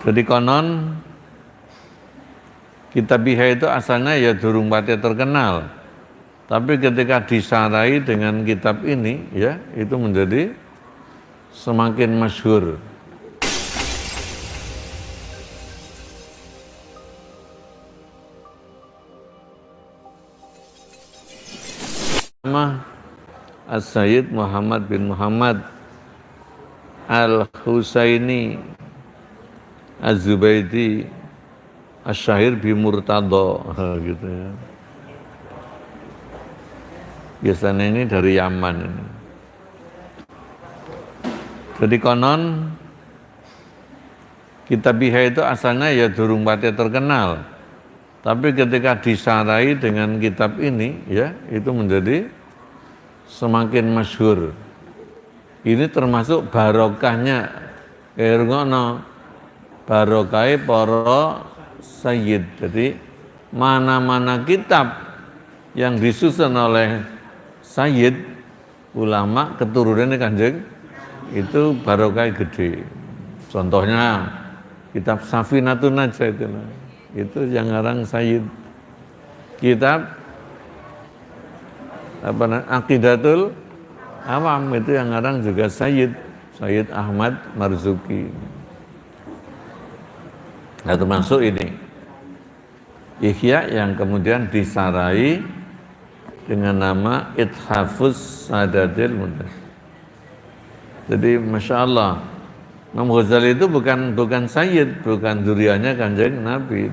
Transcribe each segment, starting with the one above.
Jadi konon kitab Ihya itu asalnya ya durung pati terkenal. Tapi ketika disarai dengan kitab ini ya, itu menjadi semakin masyhur. Nama As-Sayyid Muhammad bin Muhammad Al-Husaini Az-Zubaidi Asy-Syahir bi Murtadha gitu ya. Biasanya ini dari Yaman ini. Jadi konon kitab Ihya itu asalnya ya durung pati terkenal. Tapi ketika disarai dengan kitab ini ya, itu menjadi semakin masyhur. Ini termasuk barokahnya ngono. Barokai para sayyid. Jadi mana-mana kitab yang disusun oleh sayyid ulama keturunannya Kanjeng itu barokai gede. Contohnya kitab Safinatun Najah itu yang ngarang sayyid. Kitab Aqidatul Awam itu yang ngarang juga Sayyid Ahmad Marzuki. Nah, termasuk ini Ihya yang kemudian disarai dengan nama Ithafus Sadatil Muntasyir. Jadi Masya Allah, Imam Ghazali itu bukan Sayyid, bukan zuriyahnya Kanjeng Nabi.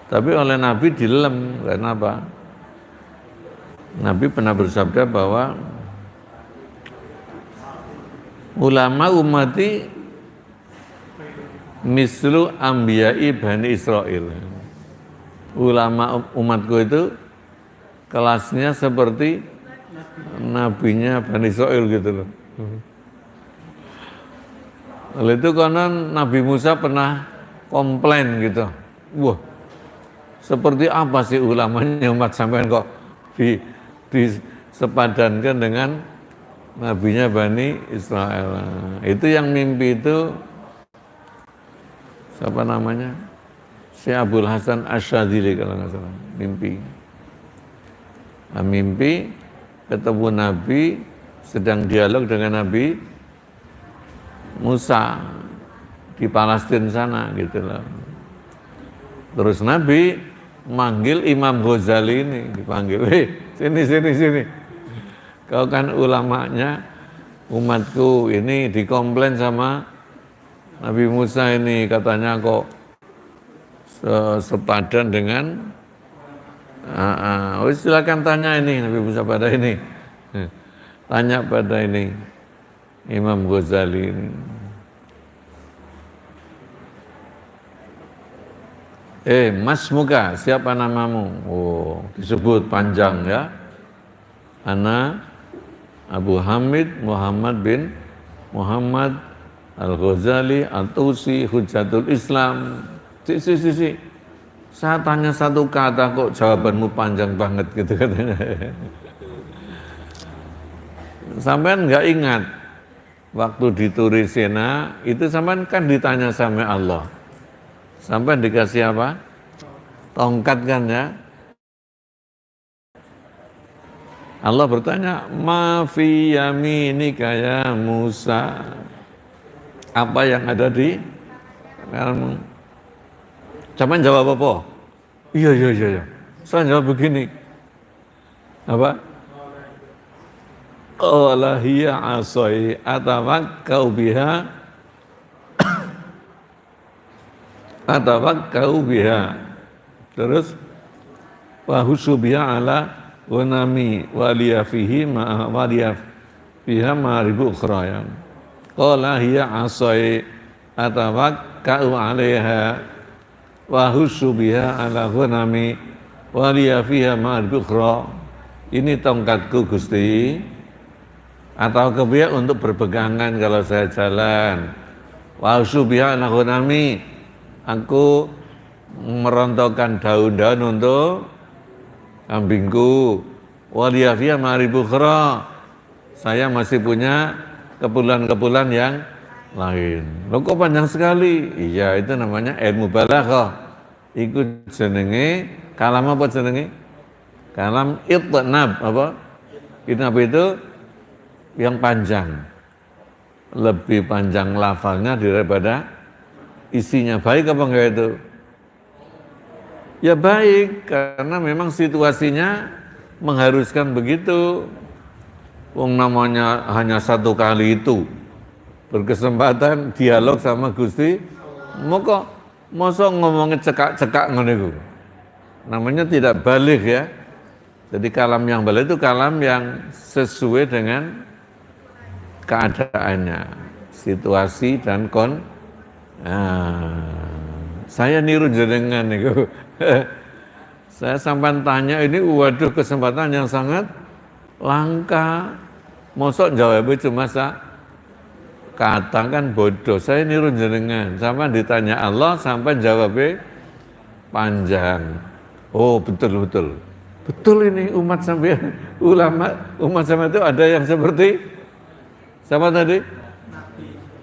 Tapi oleh Nabi dilem, karena apa? Nabi pernah bersabda bahwa ulama ummati mislu ambiyai Bani Israel. Ulama umatku itu kelasnya seperti nabinya Bani Israel gitu loh. Oleh itu konon Nabi Musa pernah komplain gitu. Wah, seperti apa sih ulamanya umat sampean kok disepadankan dengan nabinya Bani Israel. Itu yang mimpi itu siapa namanya? Syekh Abdul Hasan Asy-Syadzili kalau nggak salah. Mimpi. Nah, mimpi ketemu Nabi sedang dialog dengan Nabi Musa di Palestina sana gitu loh. Terus Nabi manggil Imam Ghazali ini, dipanggil, sini. Kau kan ulamanya umatku, ini dikomplain sama Nabi Musa ini, katanya kok sepadan dengan, silakan tanya ini Nabi Musa pada ini, tanya pada ini Imam Ghazali ini. Mas Muka, siapa namamu? Oh, disebut panjang ya. Ana Abu Hamid Muhammad bin Muhammad Al-Ghazali At-Tusi Hujjatul Islam. Si. Saya tanya satu kata kok jawabanmu panjang banget gitu katanya. Sampean nggak ingat waktu di Turisena itu sampean kan ditanya sama Allah. Sampai dikasih apa? Tongkat kan ya. Allah bertanya, ma fi yaminika ya Musa. Apa yang ada di kamu? Cuman jawab apa? Iya. Saya jawab begini. Apa? Qala hiya asai atawakkau biha terus wa husubiha ala ghanami waliya fiha ma'ribu ukhra. Qala hiya asai atawakkau 'alaiha wa husubiha ala ghanami waliya fiha ma'ribu ukhra. Ini tongkatku Gusti, atau kebiak untuk berpegangan kalau saya jalan. Wa husubiha ala ghanami, aku merontokkan daun-daun untuk kambingku. Waliyafiyah ma'ribu ukhra, saya masih punya kepulan-kepulan yang lain. Loh kok panjang sekali? Iya, itu namanya ilmu balaghah. Iku jenenge kalam apa jenenge? Kalam itnab apa? Itnab itu yang panjang. Lebih panjang lafalnya daripada isinya. Baik apa enggak itu? Ya baik, karena memang situasinya mengharuskan begitu. Wong namanya hanya satu kali itu berkesempatan dialog sama Gusti, mosok ngomongnya cekak-cekak ngono iku. Namanya tidak balik ya. Jadi kalam yang balik itu kalam yang sesuai dengan keadaannya, situasi dan saya niru jenengan niku. Saya sampai tanya ini, waduh kesempatan yang sangat langka. Mosok jawabnya cuma katakan bodoh. Saya niru jenengan. Sampai ditanya Allah, sampai jawabnya panjang. Oh betul. Betul ini umat sampai ulama, umat sampai itu ada yang seperti siapa tadi?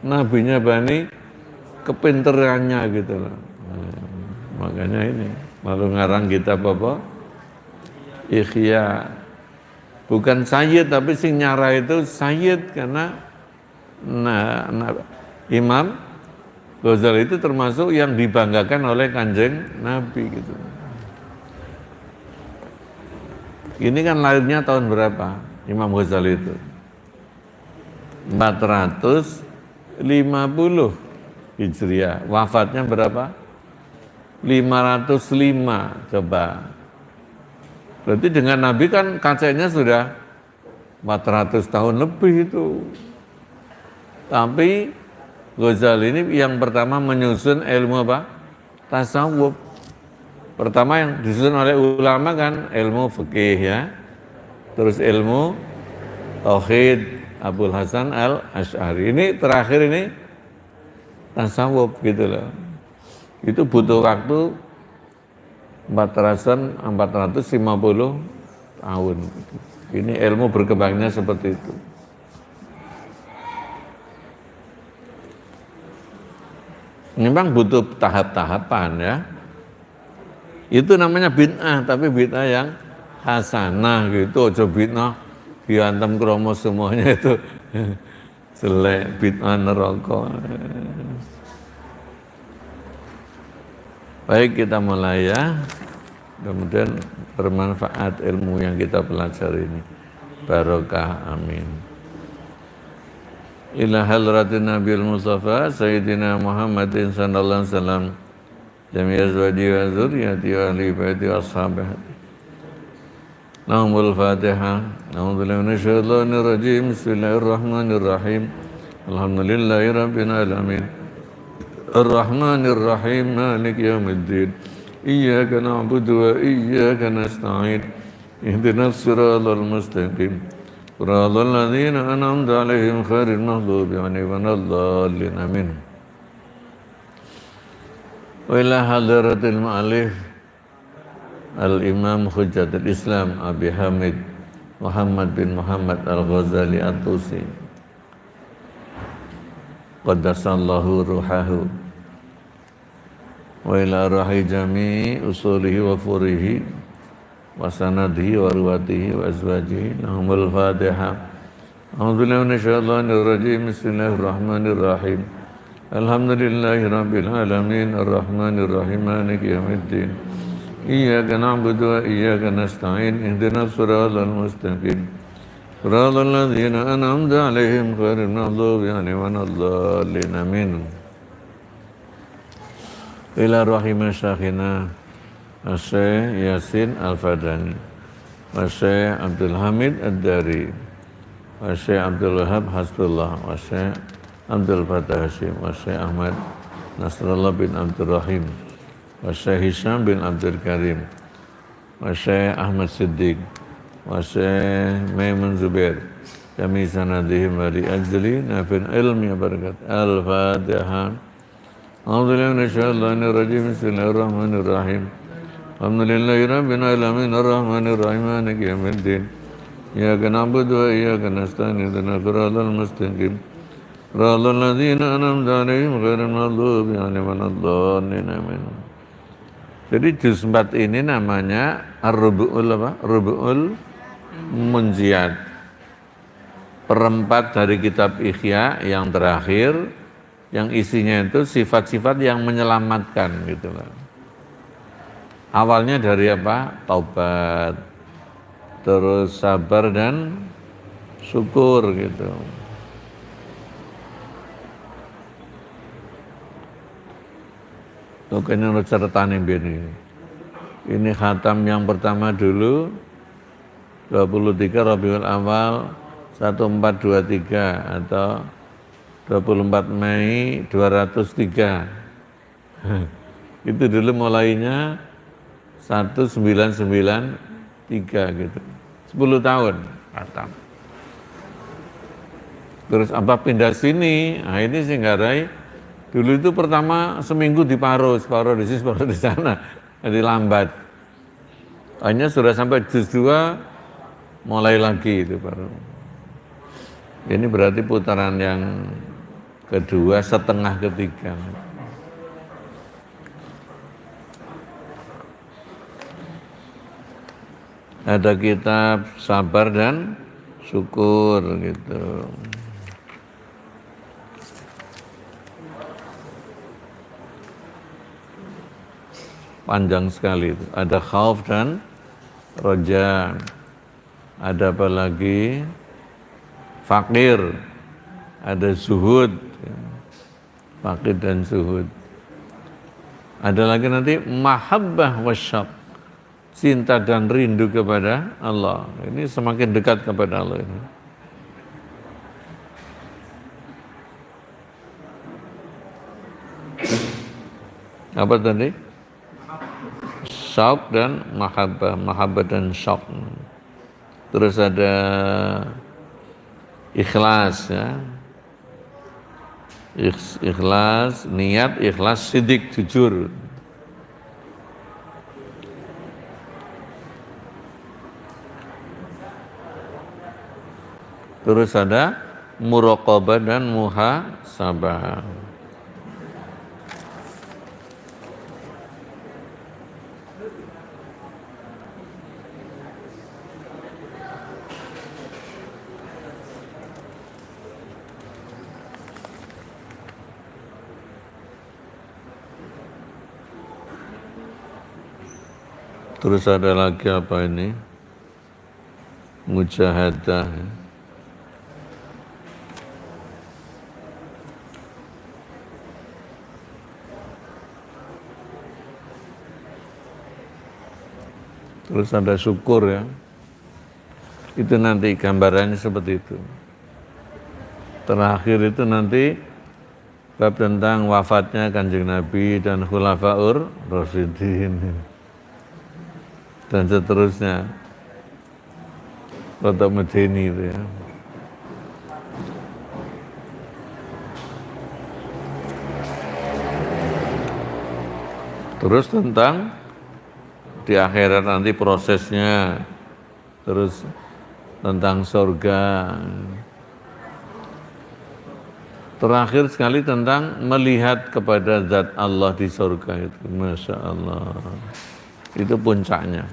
Nabinya Bani, kepinterannya gitu loh. Makanya ini malu ngarang kitab apa? Ikhya. Bukan Sayyid tapi sing nyara itu Sayyid karena Imam Ghazali itu termasuk yang dibanggakan oleh Kanjeng Nabi gitu. Ini kan lahirnya tahun berapa Imam Ghazali itu? 450 Hijriah. Wafatnya berapa? 505 coba. Berarti dengan Nabi kan kacanya sudah 400 tahun lebih itu. Tapi Ghazali ini yang pertama menyusun ilmu apa? Tasawuf. Pertama yang disusun oleh ulama kan ilmu fikih ya. Terus ilmu tauhid Abul Hasan Al-Asy'ari. Ini terakhir ini tasawuf gitu loh. Itu butuh waktu 450 tahun. Ini ilmu berkembangnya seperti itu. Memang butuh tahap-tahapan ya. Itu namanya bid'ah, tapi bid'ah yang hasanah gitu. Aja bid'ah diantem kromo semuanya itu jelek, bid'ah neraka. Baik, kita mulai ya. Kemudian bermanfaat ilmu yang kita pelajari ini. Barokah, amin. Ila hadratin Nabiul Mustafa Sayyidina Muhammadin sallallahu alaihi wasallam jami' azwaji wa dzurriyyati wa ahli baiti wa ashabihi. Lahumul Fatihah. A'udzubillahi minasyaitonir rajim. Bismillahirrahmanirrahim. Alhamdulillahi rabbil alamin. Ar-Rahmanir Rahim. Maliki yaumiddin. Iyyaka na'budu wa iyyaka nasta'in. Ihdinas siratal mustaqim. Siratal ladzina an'amta 'alaihim ghairil maghdubi 'alaihim waladdallin. Amin. Wa ila hadratil mu'allif Al-Imam Hujjatul Islam Abi Hamid Muhammad bin Muhammad Al-Ghazali At-Tusi Qaddasallahu ruhahu wa ila rahi jami'i usulihi wa furihi wa sanadihi wa ruwatihi wa azwajihi. Lahumul Fatihah. A'udzubillahi minasyaitonir rajim. Bismillahirrahmanirrahim. Alhamdulillahi rabbil alamin. Ar-Rahmanir Rahim. Maliki yaumiddin. Iyyaka na'budu wa iyyaka nasta'in. Ihdinas siratal mustaqim. Siratal ladzina an'amta 'alaihim ghairil maghdubi 'alaihim waladdallin. Amin. Ila rahimah syakhina Syekh Yasin Al-Fadani wa Syekh Abdul Hamid Ad-Dari wa Syekh Abdul Wahab Hasbullah wa Syekh Abdul Fatah Hashim wa Syekh Ahmad Nasrullah bin Abdul Rahim wa Syekh Hisham bin Abdul Karim wa Syekh Ahmad Siddiq wa Syekh Maimun Zubair kami sanadihim wa li ajli nafin ilmi barakat. Al-Fatihah. A'udzubillahi minasyaitonir rajim. Bismillahirrahmanirrahim. Alhamdulillahi rabbil alamin. Ar-Rahmanir Rahim. Maliki yaumiddin. Iyyaka na'budu wa iyyaka nasta'in. Ihdinas siratal mustaqim. Ralul ladzina an'amta 'alaihim ghairil maghdubi 'alaihim waladdallin. Amin. Jadi juz 4 ini namanya Ar-Rubu'ul apa? Rubu'ul Munjiat. Perempat dari kitab Ihya yang terakhir, yang isinya itu sifat-sifat yang menyelamatkan gitu loh. Awalnya dari apa? Taubat, terus sabar dan syukur gitu. Oke, ini catatan ini. Ini khatam yang pertama dulu 23 Rabiul Awal 1423 atau 24 Mei 203. Itu dulu mulainya 1993 gitu. 10 tahun khatam. Terus apa pindah sini? Nah ini Singgarai. Dulu itu pertama seminggu di separuh di sini, separuh di sana. Jadi lambat. Hanya sudah sampai juz 2 mulai lagi itu baru. Ini berarti putaran yang kedua setengah ketiga. Ada kitab sabar dan syukur gitu. Panjang sekali itu. Ada khauf dan roja. Ada apa lagi? Fakir. Ada zuhud. Fakir dan zuhud. Ada lagi nanti mahabbah wasyaq. Cinta dan rindu kepada Allah. Ini semakin dekat kepada Allah ini. Apa tadi? Syauq dan mahabbah dan syauq. Terus ada ikhlas ya. Ikhlas, niat, ikhlas, sidik, jujur. Terus ada muraqabah dan muhasabah. Terus ada lagi apa ini? Mujahadah. Terus ada syukur ya. Itu nanti gambarannya seperti itu. Terakhir itu nanti bab tentang wafatnya Kanjeng Nabi dan Khulafaur Rasyidin. Dan seterusnya Kota Medeni itu ya. Terus tentang di akhirat nanti prosesnya, terus tentang surga. Terakhir sekali tentang melihat kepada zat Allah di surga itu. Masya Allah. Itu puncaknya.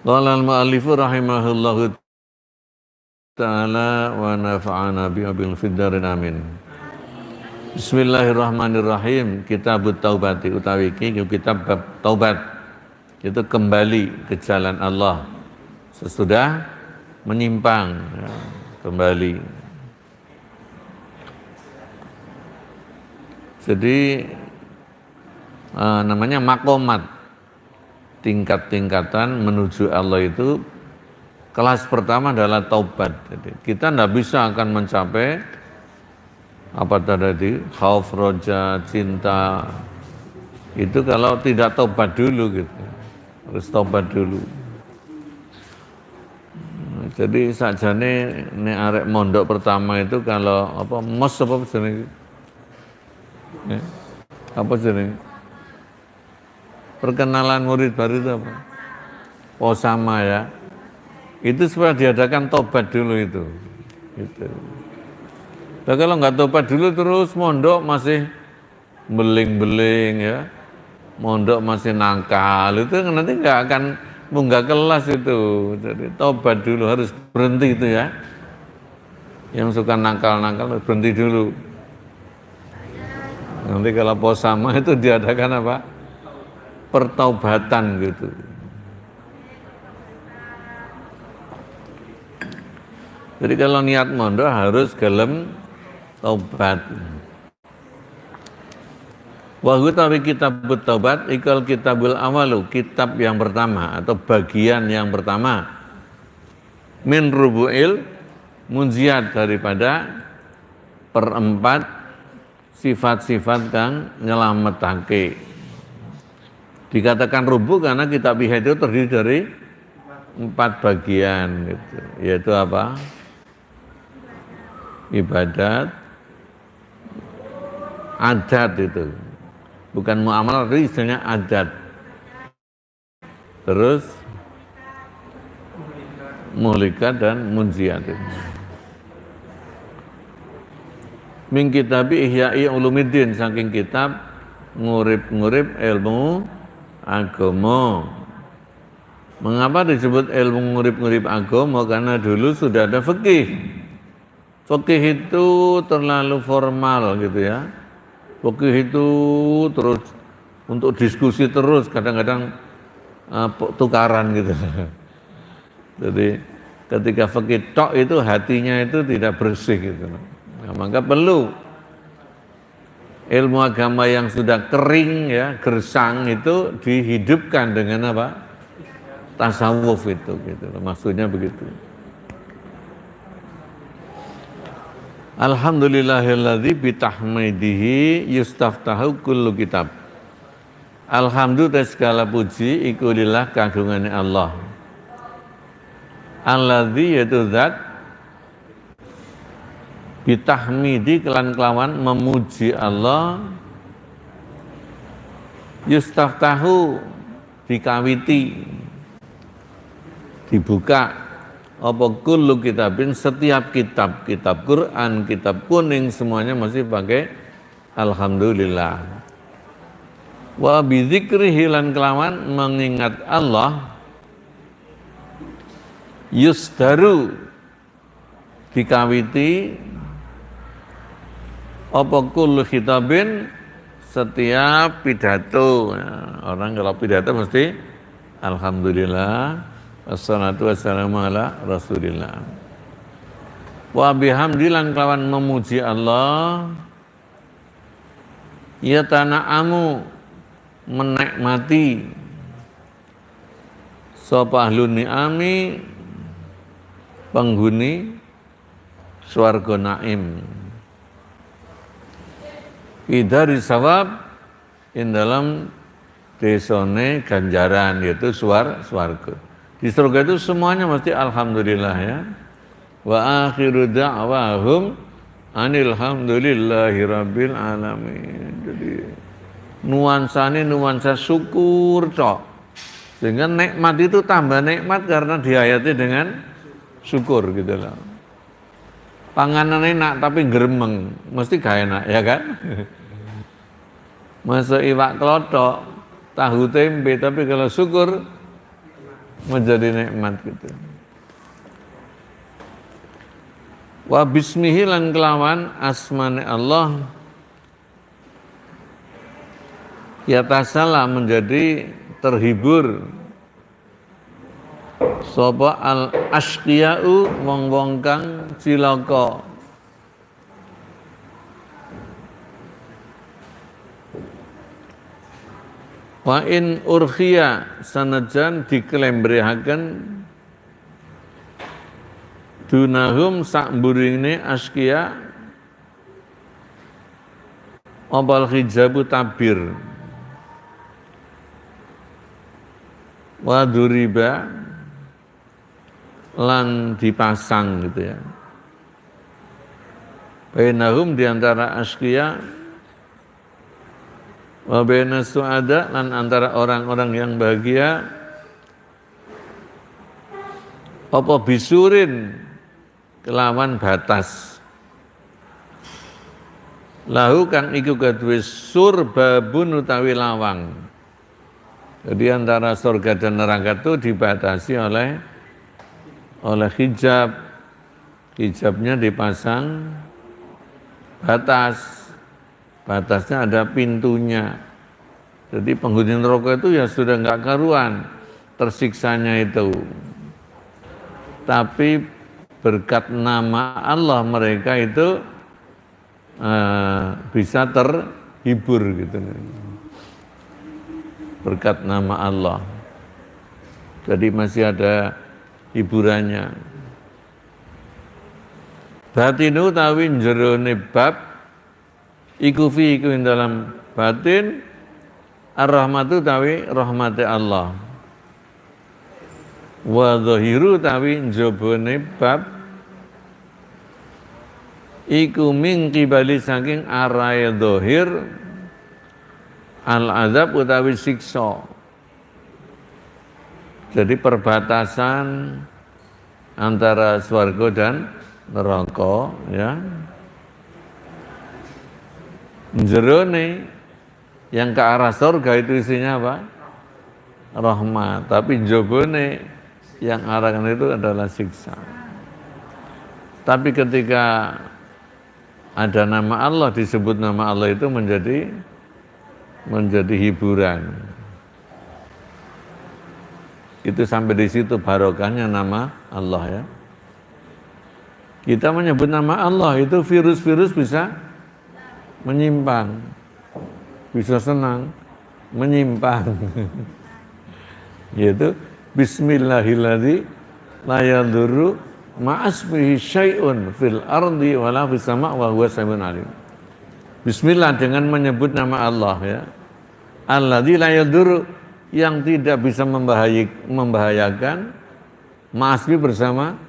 Qala al-mu'allifu rahimahullahu ta'ala wa nafa'ana bi'abil fiddarin amin. Bismillahirrahmanirrahim. Kitabut taubati utawi iki kitab bab taubat. Itu kembali ke jalan Allah sesudah menyimpang ya, kembali. Jadi namanya makomat, tingkat-tingkatan menuju Allah itu. Kelas pertama adalah taubat. Jadi kita tidak bisa akan mencapai apa tadi, khauf, roja, cinta itu kalau tidak taubat dulu gitu. Harus taubat dulu. Jadi sakjane nek arek mondok pertama itu kalau apa mos apa jenenge? Ya, apa jenenge? Perkenalan murid baru itu apa? Oh sama ya. Itu supaya diadakan tobat dulu itu. Gitu. Nah, kalau nggak tobat dulu terus mondok masih beling-beling ya, mondok masih nakal, itu nanti nggak akan munggah kelas itu. Jadi tobat dulu, harus berhenti itu ya. Yang suka nakal-nakal berhenti dulu. Nanti kalau posama itu diadakan apa? Pertaubatan gitu. Jadi kalau niat mondok harus gelem taubat. Wa utawi kitab taubat ikal kitabul awalu, kitab yang pertama atau bagian yang pertama min rubu'il munziat, daripada perempat sifat-sifat kang nyelametake. Dikatakan rubu karena kitab itu terdiri dari 4 bagian gitu. Yaitu apa? Ibadat, adat itu. Bukan muamalah, tapi istilahnya adat. Terus muhlikat dan munziat. Min kitabi Ihya'i Ulumuddin, saking kitab ngurip-ngurip ilmu agama. Mengapa disebut ilmu ngurip-ngurip agama? Karena dulu sudah ada fikih. Fikih itu terlalu formal gitu ya. Fikih itu terus untuk diskusi terus, kadang-kadang tukaran gitu. Jadi ketika fikih tok itu hatinya itu tidak bersih gitu. Nah, maka perlu ilmu agama yang sudah kering ya, gersang itu dihidupkan dengan apa? Tasawuf itu gitu. Maksudnya begitu. Alhamdulillahilladzi bitahmidihi yustaftahu kullu kitab. Alhamdulillah segala puji iku lillah kagungane Allah. Alladzi yaitu zat bitahmidi kelawan memuji Allah, yustaftahu dikawiti, dibuka apa kullu kitabin, setiap kitab, kitab Quran, kitab kuning, semuanya masih pakai alhamdulillah. Wa bidzikrihi lan kelawan mengingat Allah, yusdaru dikawiti apa kullu kitabin, setiap pidato. Nah, orang kalau pidato mesti alhamdulillah. Wassalatu wassalamu ala rasulillah. Wa bihamdilan kelawan memuji Allah, ya tana'amu menikmati sapa ahlun ni'ami penghuni swarga naim, idari sawab in dalam desone ganjaran, yaitu swarga. Di surga itu semuanya mesti alhamdulillah ya. Wa akhiru da'wahum anilhamdulillahi rabbil alamin. Jadi nuansanya nuansa syukur tok. Sehingga nikmat itu tambah nikmat karena diayati dengan syukur gitu loh. Panganan enak tapi geremeng, mesti gak enak ya kan? Masa iwak klothok, tahu tempe, tapi kalau syukur menjadi nikmat gitu. Wa bismihi lan kelawan asmane Allah, ya tasala menjadi terhibur sapa al asqiyau wong-wong kang cilaka. Wa in urkhia sanajan dikelembrehaken dunahum sak mburine askia opal hijabu tabir wa duriba lan dipasang gitu ya. Bainahum diantara askia wa baina su'ada lan antara orang-orang yang bahagia apa bisurin kelawan batas. Lahu kang iku kadue sur babun utawi lawang. Jadi antara surga dan neraka itu dibatasi oleh hijab. Hijabnya dipasang batas. Batasnya ada pintunya. Jadi penghuni neraka itu ya sudah nggak karuan tersiksanya itu. Tapi berkat nama Allah mereka itu bisa terhibur gitu. Berkat nama Allah. Jadi masih ada hiburannya. Batinu tawi jerone bab iku fi iku dalam batin ar-rahmatu tawi rahmati Allah. Wa dhahiru tawi njabane bab iku min qibali saking arahe dhahir al-azab utawi siksa. Jadi perbatasan antara swarga dan neraka ya. Jerone yang ke arah surga itu isinya apa? Rahmat. Tapi jobone yang arahkan itu adalah siksa. Tapi ketika ada nama Allah, disebut nama Allah itu menjadi hiburan. Itu sampai di situ barokahnya nama Allah ya. Kita menyebut nama Allah itu virus-virus bisa menyimpang, bisa senang, menyimpang. Yaitu Bismillahilladzi la yadurru ma'asmihi syai'un fil ardi wala fis sama' wa huwa samiun alim. Bismillah dengan menyebut nama Allah ya. Alladzi la yadurru yang tidak bisa membahayakan ma'asmi bersama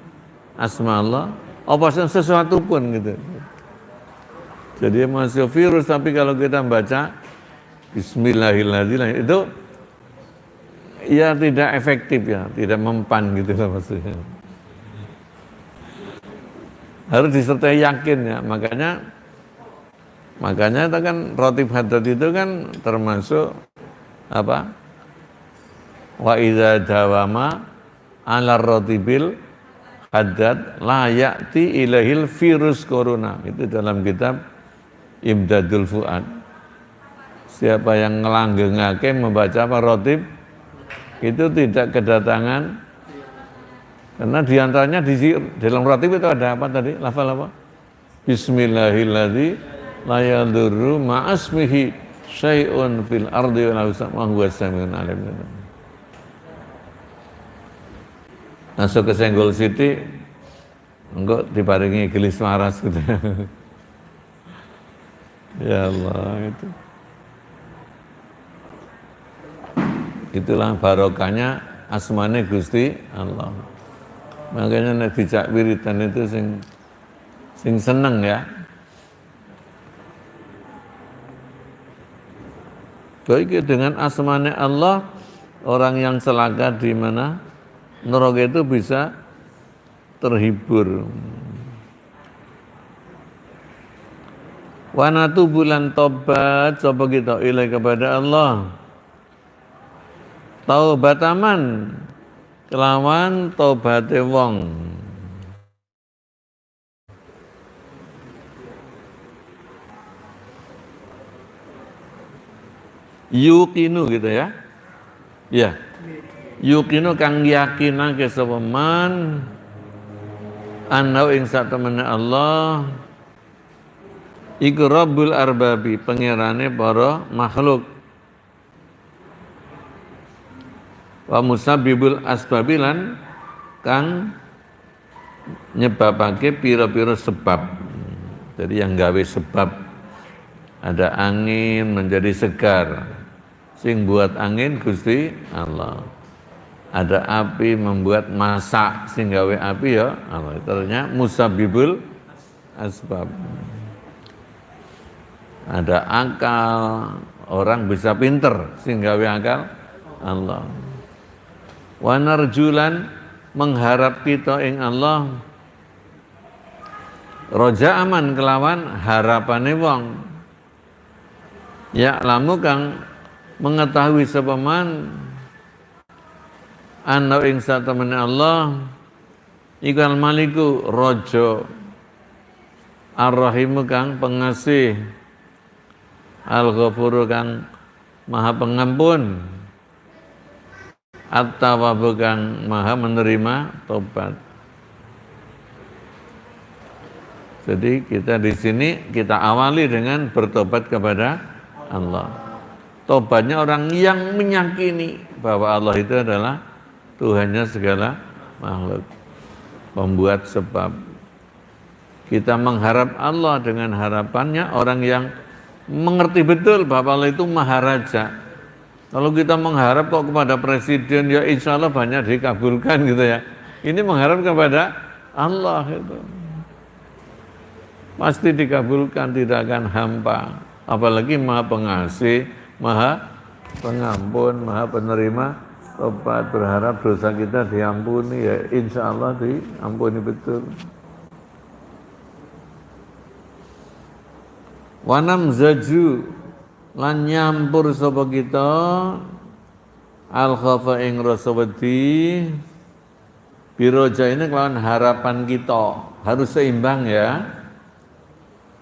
asma Allah apa sesuatu pun gitu. Jadi masih virus tapi kalau kita baca Bismillahirrahmanirrahim itu ya tidak efektif ya, tidak mempan gitu lah maksudnya. Harus disertai yakin ya, makanya itu kan rotib haddad itu kan termasuk apa? Wa idza dawama ala rotibil haddad la ya'ti ilahil virus corona. Itu dalam kitab Imdadul Fuad. Siapa yang ngelanggengake membaca apa rotib itu tidak kedatangan, karena diantaranya di dalam rotib itu ada apa tadi? Lafal apa? Bismillahilladzi la yadurru ma'asmihi syai'un fil ardi wa huwa samiun alim. Masuk ke Senggol City, enggak diparingi gelis waras gitu. Ya Allah itu. Itulah barokahnya asmane Gusti Allah. Makanya nek dicak wiridan itu sing seneng ya. Baik dengan asmane Allah, orang yang celaka di mana neraka itu bisa terhibur. Wanatu bulan tobat coba kita ilai kepada Allah. Taubataman kelawan taubate wong. Yukinu gitu ya. Ya. Yukinu kang yakinake sapa man ana ing satemene Allah iku Rabbul Arbabi, pangerane para makhluk. Wa musabbibul asbabilan kang nyebabake pira-pira sebab. Jadi yang gawe sebab, ada angin menjadi segar, sing buat angin Gusti Allah. Ada api membuat masak, sing gawe api ya Allah. Ternyata musabbibul asbab. Ada akal, orang bisa pinter, sing gawe akal Allah. Wa narjulan mengharap kita ing Allah roja aman kelawan harapane wong ya lamu kang mengetahui sepaman ana ing satemene Allah iku maliku raja ar-rahimu kang pengasih al-ghafuru kang maha pengampun at-tawwabu kang maha menerima tobat. Jadi kita di sini kita awali dengan bertobat kepada Allah. Tobatnya orang yang meyakini bahwa Allah itu adalah Tuhannya segala makhluk, pembuat sebab. Kita mengharap Allah dengan harapannya orang yang mengerti betul bahwa Allah itu maharaja. Kalau kita mengharap kok kepada presiden, ya insya Allah banyak dikabulkan gitu ya. Ini mengharap kepada Allah itu. Pasti dikabulkan, tidak akan hampa. Apalagi maha pengasih, maha pengampun, maha penerima tobat. Berharap dosa kita diampuni, ya insya Allah diampuni betul. Wanam zaju lan nyampur sapa kita al khafa ing rasa wedi biroja ini kelawan harapan kita harus seimbang ya,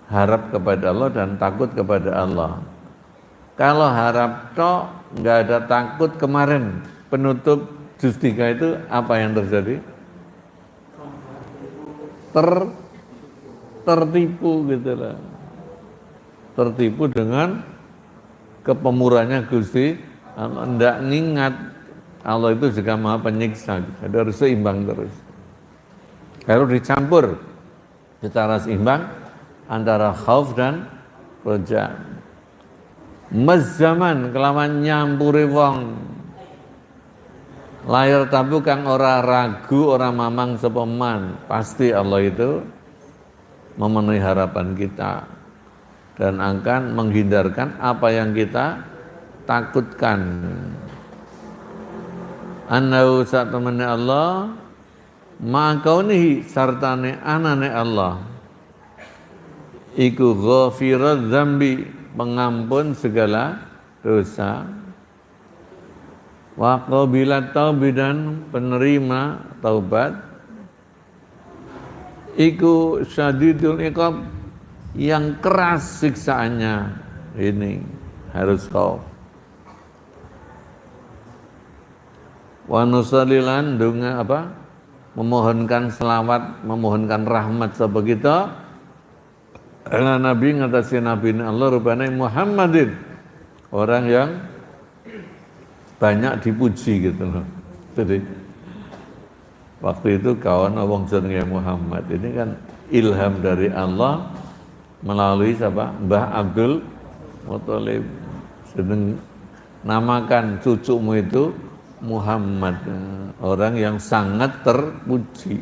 harap kepada Allah dan takut kepada Allah. Kalau harap tok nggak ada takut, kemarin penutup juz 3 itu apa yang terjadi? Tertipu gitu lah, tertipu dengan kepemurahnya Gusti Allah, tidak ngingat Allah itu juga maha penyiksa. Jadi harus seimbang terus. Harus dicampur secara seimbang antara khauf dan roja. Mazzaman kelawan nyampuri wong layar tabu kang ora ragu ora mamang sepeman, pasti Allah itu memenuhi harapan kita dan akan menghindarkan apa yang kita takutkan. Annahu satamani Allah ma'kaunihi sartane anane Allah iku ghafiraz dzambi, pengampun segala dosa, wa qabilat taubi dan penerima taubat, iku syadidul iqab, yang keras siksaannya. Ini harus khauf. Wa nusallilan dunga apa? Memohonkan selawat, memohonkan rahmat sapa kita ala nabi ngatasi nabi Allah rupanya Muhammadin, orang yang banyak dipuji gitu loh. Jadi waktu itu kawan wong jenenge Muhammad ini kan ilham dari Allah melalui siapa? Mbah Abdul Muthalib. Sedang namakan cucumu itu Muhammad, orang yang sangat terpuji.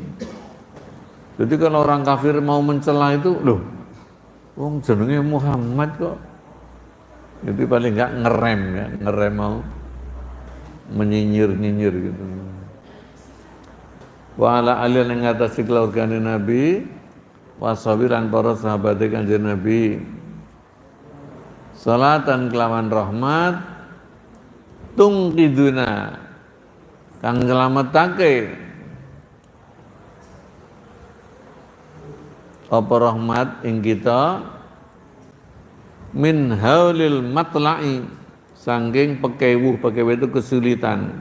Jadi kalau orang kafir mau mencela itu, loh, wong jenenge Muhammad kok. Jadi paling enggak ngerem ya, ngerem mau menyinyir-nyinyir gitu. Wa ala alil ing atase keluargane Nabi wasabiran para sahabat Kanjeng Nabi salatan kelawan rahmat tungkiduna kang nyelametake apa rahmat ing kita min haulil matla'i, saking pekewuh itu kesulitan,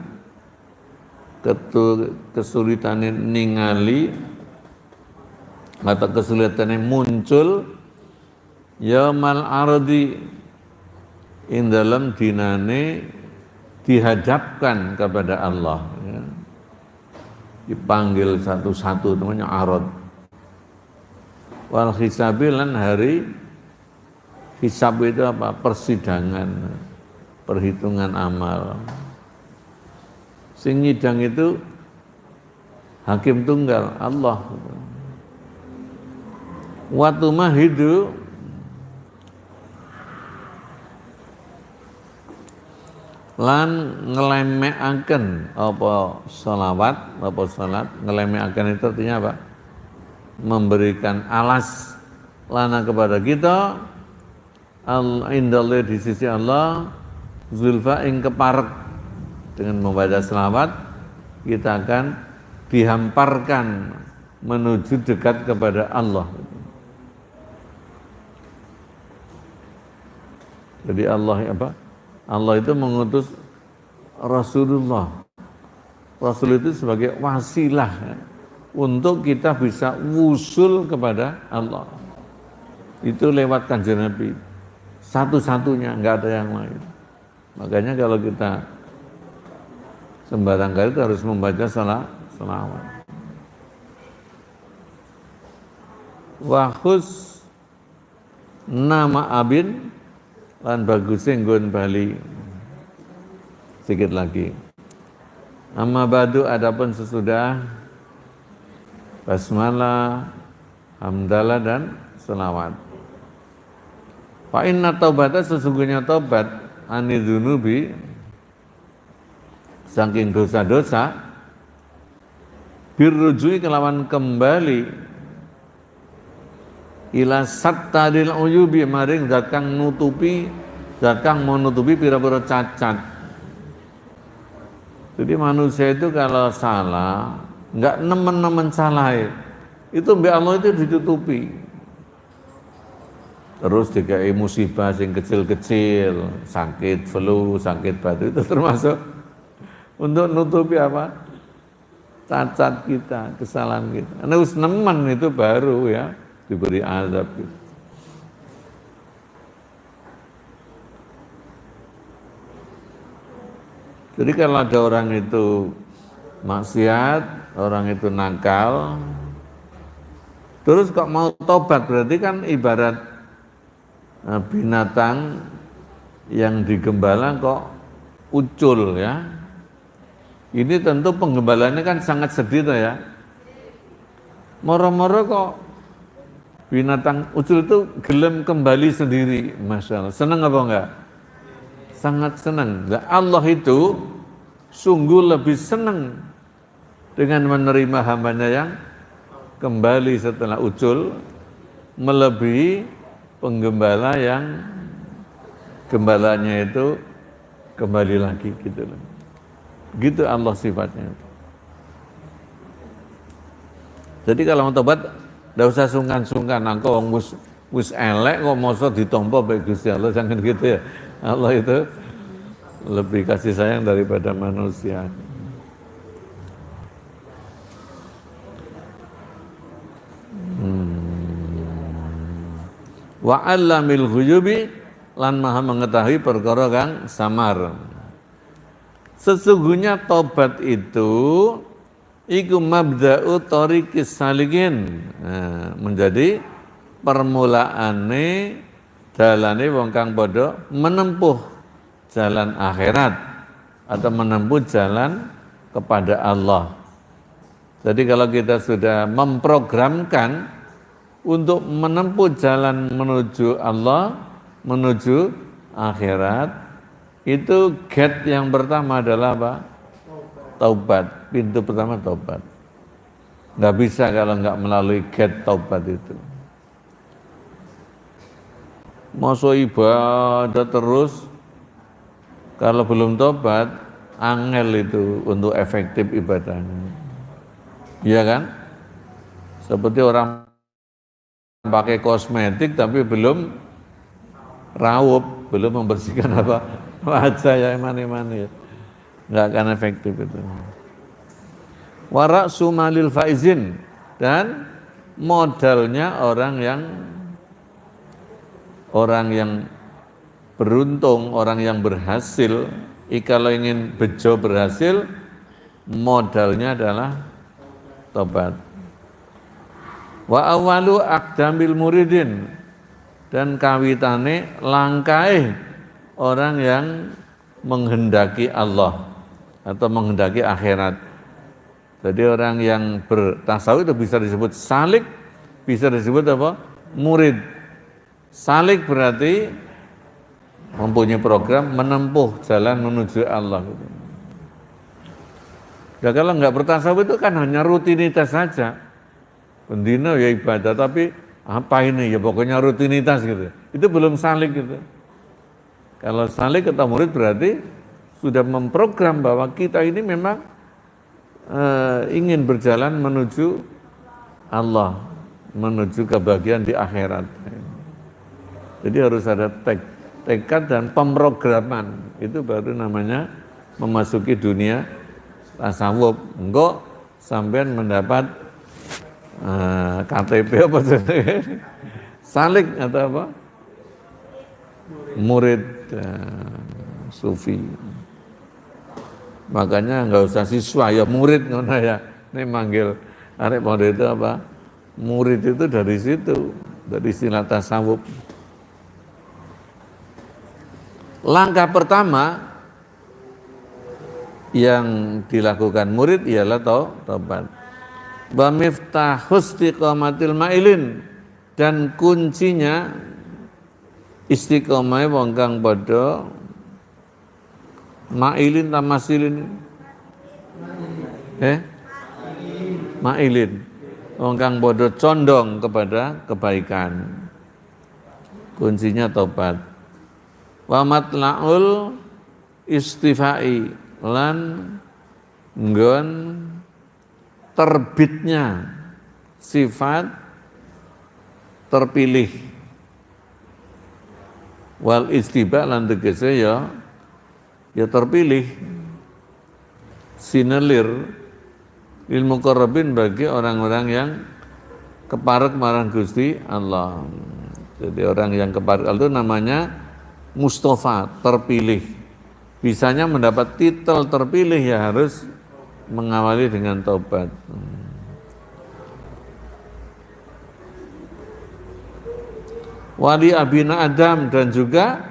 kesulitan ningali atau kesulitan muncul yaumul ardi ing dalam dinane dihadapkan kepada Allah ya. Dipanggil satu-satu namanya arad. Wal hisabilan hari hisab itu apa? Persidangan, perhitungan amal. Sing nyidang itu hakim tunggal Allah. Watu mahidu lan ngelemekaken apa sholawat apa salat. Ngelemekaken itu artinya apa? Memberikan alas lana kepada kita indallah di sisi Allah zulfa ing keparek. Dengan membaca selawat kita akan dihamparkan menuju dekat kepada Allah. Jadi Allah apa? Allah itu mengutus Rasulullah. Rasul itu sebagai wasilah ya, untuk kita bisa wusul kepada Allah. Itu lewat Kanjeng Nabi. Satu-satunya, enggak ada yang lain. Makanya kalau kita sembarang kali itu harus membaca selawat. Wahus nama abin lan bagusnya nggon bali. Sedikit lagi. Amma badu adapun sesudah basmalah, hamdalah dan selawat. Fa inna taubata sesungguhnya taubat anidzunubi saking dosa-dosa birrujui kelawan kembali ila sattadil uyubi maring zat kang nutupi zat kang menutupi pira-pira cacat. Jadi manusia itu kalau salah enggak nemen-nemen salah itu mbak Allah itu ditutupi. Terus dikai musibah yang kecil-kecil, sakit flu, sakit batu itu termasuk untuk nutupi apa? Cacat kita, kesalahan kita. Karena us nemen itu baru ya diberi azab gitu. Jadi kalau ada orang itu maksiat, orang itu nakal, terus kok mau tobat, berarti kan ibarat binatang yang digembala kok ucul ya. Ini tentu penggembalanya kan sangat sedih tuh ya. Moro-moro kok binatang ucul itu gelem kembali sendiri, Masya Allah. Senang apa enggak? Sangat senang. Nah, Allah itu sungguh lebih senang dengan menerima hambanya yang kembali setelah ucul, melebihi penggembala yang gembalanya itu kembali lagi gitu loh. Gitu Allah sifatnya. Jadi kalau mau tobat, tidak usah sungkan-sungkan. Aku wis elek kok masa ditompo baik Gusti Allah, jangan gitu ya. Allah itu lebih kasih sayang daripada manusia. Wa 'allamil ghuyubi lan maha mengetahui perkara kang samar. Sesungguhnya tobat itu iku mabda'u thariqis salikin. Nah, menjadi permulaane dalane wong kang padha menempuh jalan akhirat atau menempuh jalan kepada Allah. Jadi kalau kita sudah memprogramkan untuk menempuh jalan menuju Allah, menuju akhirat, itu gate yang pertama adalah apa? Taubat. Pintu pertama taubat. Nggak bisa kalau nggak melalui gate taubat itu. Masa ibadah terus, kalau belum tobat, angel itu untuk efektif ibadahnya. Iya kan? Seperti orang pakai kosmetik tapi belum raup, belum membersihkan apa wajah ya mani-mani. Nggak akan efektif itu. Warak sumalil faizin, dan modalnya orang yang beruntung, orang yang berhasil, kalau ingin bejo berhasil, modalnya adalah tobat. Wa awalu aqdamil muridin, dan kawitane langkai orang yang menghendaki Allah atau menghendaki akhirat. Jadi orang yang bertasawuf itu bisa disebut salik, bisa disebut apa? Murid. Salik berarti mempunyai program menempuh jalan menuju Allah. Ya kalau nggak bertasawuf itu kan hanya rutinitas saja. Pendino ya ibadah, tapi apa ini ya pokoknya rutinitas gitu. Itu belum salik gitu. Kalau salik kata murid berarti sudah memprogram bahwa kita ini memang ingin berjalan menuju Allah, menuju kebahagiaan di akhirat. Jadi harus ada tekad dan pemrograman. Itu baru namanya memasuki dunia tasawuf. Enggak sampean mendapat KTP apa salik atau apa? Murid sufi. Makanya nggak usah siswa ya murid ngono ya. Ini manggil arek murid itu apa? Murid itu dari situ, dari istilah tasawuf. Langkah pertama yang dilakukan murid ialah taubat. Wa miftahus istiqomatil ma'ilin, dan kuncinya istiqomah wong kang padha ma'ilin tamasilin. Ma'ilin. Wong kang padha condong kepada kebaikan. Kuncinya taubat. Wa matla'ul istifai, lan nggon terbitnya sifat terpilih. Wal istiba lan tegese ya terpilih, sinelir ilmu muqarrabin bagi orang-orang yang keparek marang Gusti Allah. Jadi orang yang keparek itu namanya Mustafa, terpilih. Bisanya mendapat titel terpilih ya harus mengawali dengan taubat. Wali abina Adam, dan juga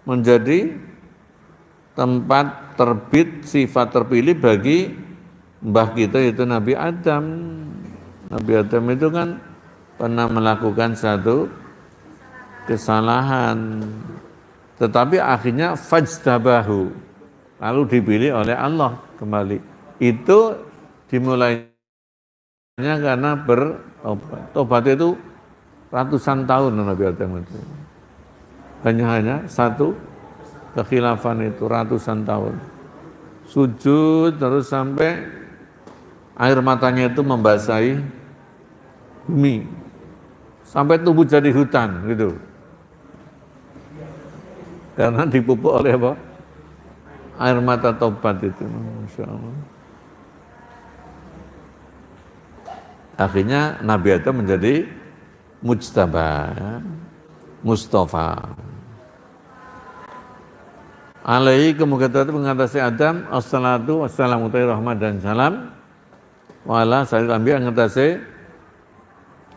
menjadi tempat terbit sifat terpilih bagi mbah kita itu Nabi Adam. Nabi Adam itu kan pernah melakukan satu kesalahan, tetapi akhirnya fajtabahu, lalu dipilih oleh Allah kembali. Itu dimulainya karena bertobat. Tobat itu ratusan tahun Nabi Adam itu. Hanya satu kekhilafan itu ratusan tahun. Sujud terus sampai air matanya itu membasahi bumi. Sampai tumbuh jadi hutan gitu. Karena dipupuk oleh apa? Air mata taubat itu. Masya Allah. Akhirnya Nabi Adam menjadi mujtaba, Mustafa. Alaihi kemudian mengatasi Adam, assalatu wassalamu rahmat dan salam. Wala sayyidil anbiya ngatasi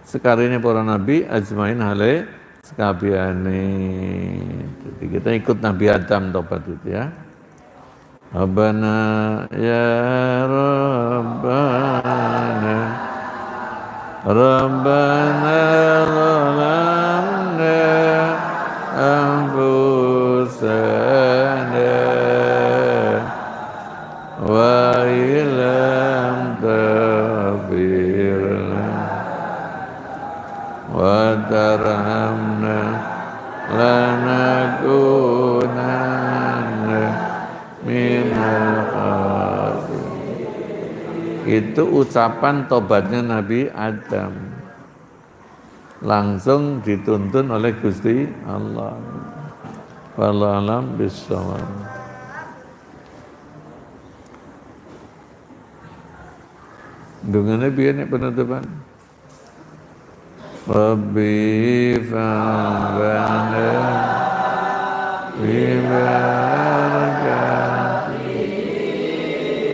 sekarine para nabi ajmain hale sekabehane. Jadi kita ikut Nabi Adam tobat itu ya. Rabbana ya Rabbana Rabbana zalamna anfusana wa illam taghfir wa tarhamna lanakunanna minal khasirin. Itu ucapan tobatnya Nabi Adam, langsung dituntun oleh Gusti Allah. Wallahu a'lam bishawab. Dungane piye nek penutupan? Rabbi fa'bana